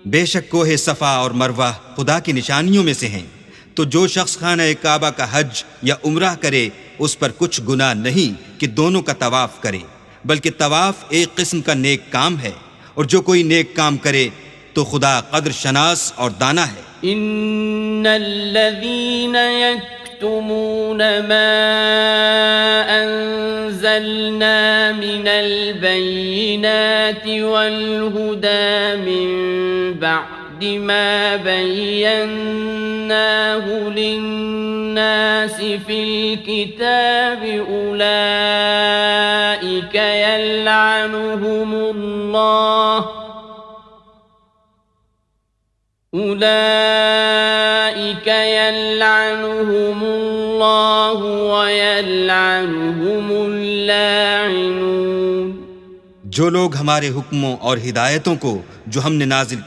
बेशक कोहे सफ़ा और मरवा खुदा की निशानियों में से हैं, तो जो शख्स खाना काबा का हज या उम्रा करे उस पर कुछ गुनाह नहीं कि दोनों का तवाफ करे, बल्कि तवाफ एक किस्म का नेक काम है, और जो कोई नेक काम करे तो खुदा कद्र शनास और दाना है। इन्नल्लज़ीन यक्तुमून मा अंज़लना मिनल बय्यिनाति वल हुदा मिन बअदि मा बय्यन्नाहु लिन्नासि फिल किताबि उलाइका यलअनुहुमुल्लाहु व यलअनुहुमुल लाइनून। जो लोग हमारे हुक्मों और हिदायतों को जो हमने नाजिल की